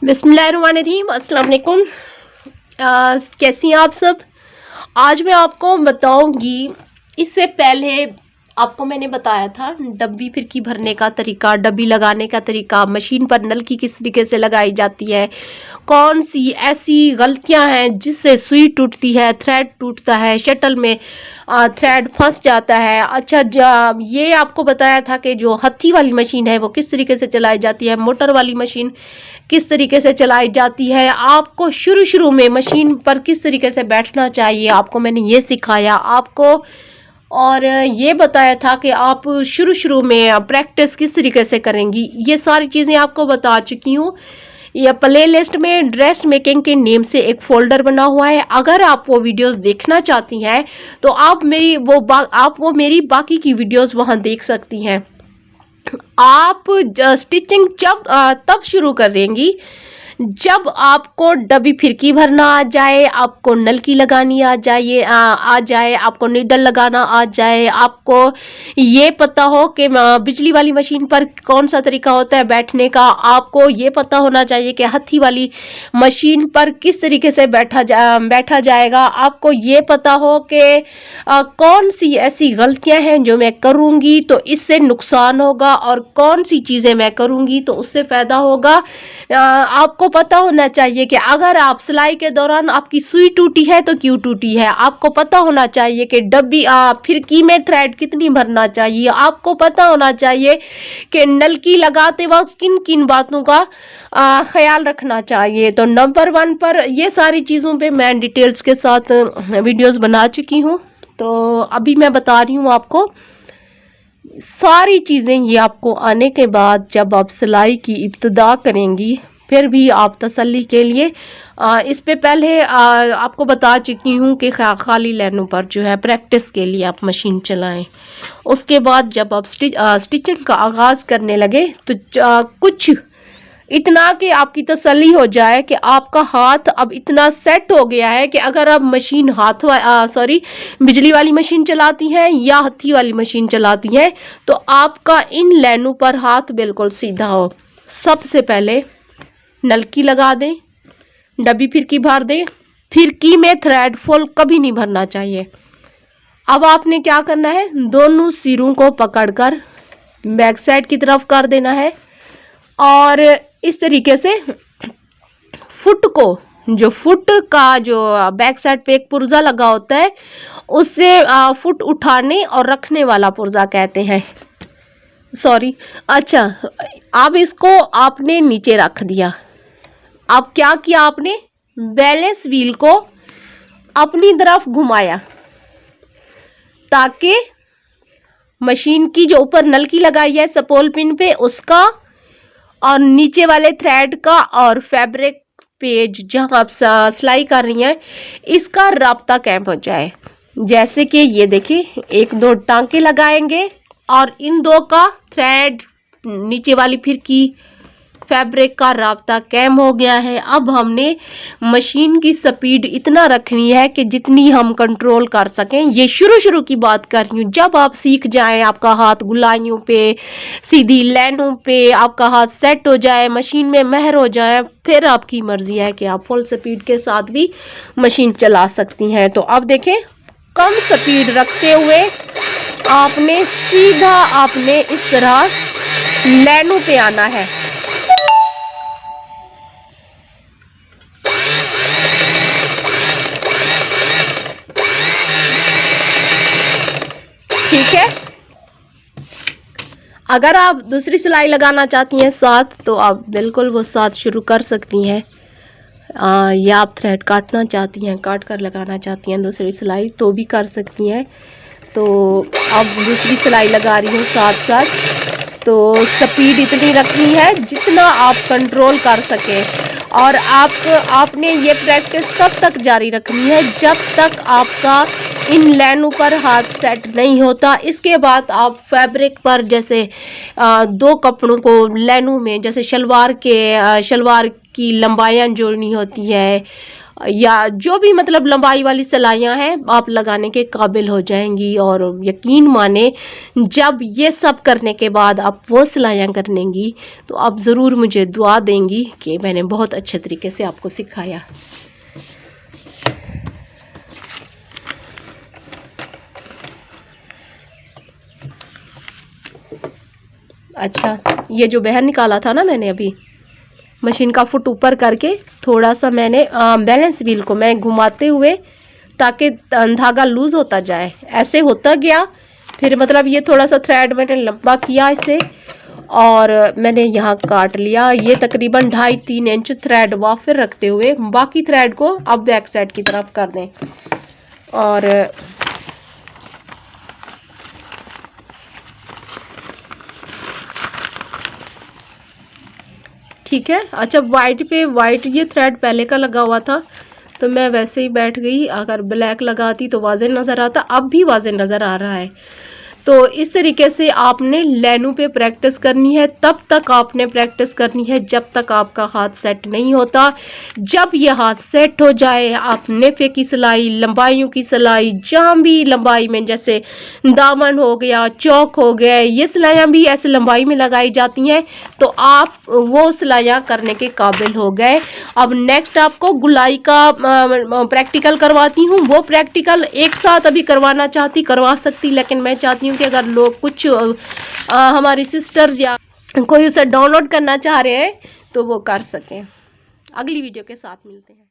बिस्मिल्लाहिर्रहमानिर्रहीम। अस्सलाम वालेकुम। कैसी हैं आप सब। आज मैं आपको बताऊंगी, इससे पहले आपको मैंने बताया था डब्बी फिरकी भरने का तरीका, डब्बी लगाने का तरीका, मशीन पर नल की किस तरीके से लगाई जाती है, कौन सी ऐसी गलतियां हैं जिससे सुई टूटती है, थ्रेड टूटता है, शटल में थ्रेड फंस जाता है। अच्छा, ये आपको बताया था कि जो हत्थी वाली मशीन है वो किस तरीके से चलाई जाती है, मोटर वाली मशीन किस तरीके से चलाई जाती है, आपको शुरू शुरू में मशीन पर किस तरीके से बैठना चाहिए आपको मैंने ये सिखाया आपको। और ये बताया था कि आप शुरू शुरू में प्रैक्टिस किस तरीके से करेंगी, ये सारी चीज़ें आपको बता चुकी हूँ। यह प्ले लिस्ट में ड्रेस मेकिंग के नेम से एक फोल्डर बना हुआ है। अगर आप वो वीडियोस देखना चाहती हैं तो आप मेरी बाकी की वीडियोस वहां देख सकती हैं। आप स्टिचिंग तब शुरू करेंगी जब आपको डबी फिरकी भरना आ जाए, आपको नलकी लगानी आ जाए, आपको नीडल लगाना आ जाए, आपको ये पता हो कि बिजली वाली मशीन पर कौन सा तरीका होता है बैठने का, आपको ये पता होना चाहिए कि हत्थी वाली मशीन पर किस तरीके से बैठा जाएगा, आपको ये पता हो कि कौन सी ऐसी गलतियां हैं जो मैं करूंगी तो इससे नुकसान होगा और कौन सी चीज़ें मैं करूंगी तो उससे फ़ायदा होगा। आपको पता होना चाहिए कि अगर आप सिलाई के दौरान आपकी सुई टूटी है तो क्यों टूटी है, आपको पता होना चाहिए कि डब्बी फिरकी में थ्रेड कितनी भरना चाहिए, आपको पता होना चाहिए कि नलकी लगाते वक्त किन किन बातों का ख्याल रखना चाहिए। तो नंबर 1 पर ये सारी चीज़ों पे मैं डिटेल्स के साथ वीडियोस बना चुकी हूँ। तो अभी मैं बता रही हूँ आपको सारी चीज़ें। ये आपको आने के बाद जब आप सिलाई की इब्तिदा करेंगी, फिर भी आप तसल्ली के लिए इस पे पहले आपको बता चुकी हूँ कि खाली लाइनों पर जो है प्रैक्टिस के लिए आप मशीन चलाएं। उसके बाद जब आप स्टिचिंग का आगाज़ करने लगे तो कुछ इतना कि आपकी तसल्ली हो जाए कि आपका हाथ अब इतना सेट हो गया है कि अगर आप मशीन बिजली वाली मशीन चलाती हैं या हत्थी वाली मशीन चलाती हैं तो आपका इन लाइनों पर हाथ बिल्कुल सीधा हो। सबसे पहले नलकी लगा दें, डब्बी फिरकी भर दें। फिरकी में थ्रेड फुल कभी नहीं भरना चाहिए। अब आपने क्या करना है, दोनों सिरों को पकड़कर बैक साइड की तरफ कर देना है और इस तरीके से फुट का जो बैक साइड पे एक पुर्जा लगा होता है उससे फुट उठाने और रखने वाला पुर्जा कहते हैं। अच्छा, अब इसको आपने नीचे रख दिया। अब क्या किया आपने, बैलेंस व्हील को अपनी तरफ घुमाया ताकि मशीन की जो ऊपर नलकी लगाई है सपोल पिन पे उसका और नीचे वाले थ्रेड का और फैब्रिक पेज जहां आप सिलाई कर रही हैं इसका राब्ता कायम हो जाए। जैसे कि ये देखिए, 1-2 टांके लगाएंगे और इन दो का थ्रेड नीचे वाली फिरकी फैब्रिक का राब्ता कायम हो गया है। अब हमने मशीन की स्पीड इतना रखनी है कि जितनी हम कंट्रोल कर सकें। ये शुरू की बात कर रही हूँ। जब आप सीख जाएं, आपका हाथ गुलाइयों पे, सीधी लाइनों पे आपका हाथ सेट हो जाए, मशीन में महर हो जाए, फिर आपकी मर्जी है कि आप फुल स्पीड के साथ भी मशीन चला सकती हैं। तो अब देखें, कम स्पीड रखते हुए आपने सीधा इस तरह लाइनों पे आना है। ठीक है, अगर आप दूसरी सिलाई लगाना चाहती हैं साथ तो आप बिल्कुल वो साथ शुरू कर सकती हैं, या आप थ्रेड काटना चाहती हैं, काट कर लगाना चाहती हैं दूसरी सिलाई तो भी कर सकती हैं। तो अब दूसरी सिलाई लगा रही हूँ साथ साथ। तो स्पीड इतनी रखनी है जितना आप कंट्रोल कर सकें और आपने ये प्रैक्टिस तब तक जारी रखनी है जब तक आपका इन लाइनों पर हाथ सेट नहीं होता। इसके बाद आप फैब्रिक पर जैसे 2 कपड़ों को लाइनों में, जैसे शलवार की लंबाइयाँ जोड़नी होती है या जो भी मतलब लंबाई वाली सिलाइयाँ हैं आप लगाने के काबिल हो जाएंगी। और यकीन माने जब ये सब करने के बाद आप वो सिलाइयाँ करेंगी तो आप ज़रूर मुझे दुआ देंगी कि मैंने बहुत अच्छे तरीके से आपको सिखाया। अच्छा, ये जो बहर निकाला था ना मैंने अभी, मशीन का फुट ऊपर करके थोड़ा सा मैंने बैलेंस व्हील को मैं घुमाते हुए, ताकि धागा लूज होता जाए, ऐसे होता गया। फिर मतलब ये थोड़ा सा थ्रेड मैंने लंबा किया इसे और मैंने यहाँ काट लिया। ये तकरीबन 2.5-3 इंच थ्रेड फिर रखते हुए बाकी थ्रेड को अब बैक साइड की तरफ कर दें। और ठीक है। अच्छा, वाइट ये थ्रेड पहले का लगा हुआ था तो मैं वैसे ही बैठ गई। अगर ब्लैक लगाती तो वाज़ेह नज़र आता, अब भी वाज़ेह नज़र आ रहा है। तो इस तरीके से आपने लाइनों पे प्रैक्टिस करनी है, तब तक आपने प्रैक्टिस करनी है जब तक आपका हाथ सेट नहीं होता। जब ये हाथ सेट हो जाए, आप नेफे की सिलाई, लंबाइयों की सिलाई, जहाँ भी लंबाई में, जैसे दामन हो गया, चौक हो गया, ये सिलाइयाँ भी ऐसे लंबाई में लगाई जाती हैं, तो आप वो सिलाइयाँ करने के काबिल हो गए। अब नेक्स्ट आपको गुलाई का प्रैक्टिकल करवाती हूँ। वो प्रैक्टिकल एक साथ अभी करवाना चाहती करवा सकती, लेकिन मैं चाहती हूँ कि अगर लोग कुछ हमारी सिस्टर्स या कोई उसे डाउनलोड करना चाह रहे हैं तो वो कर सकें। अगली वीडियो के साथ मिलते हैं।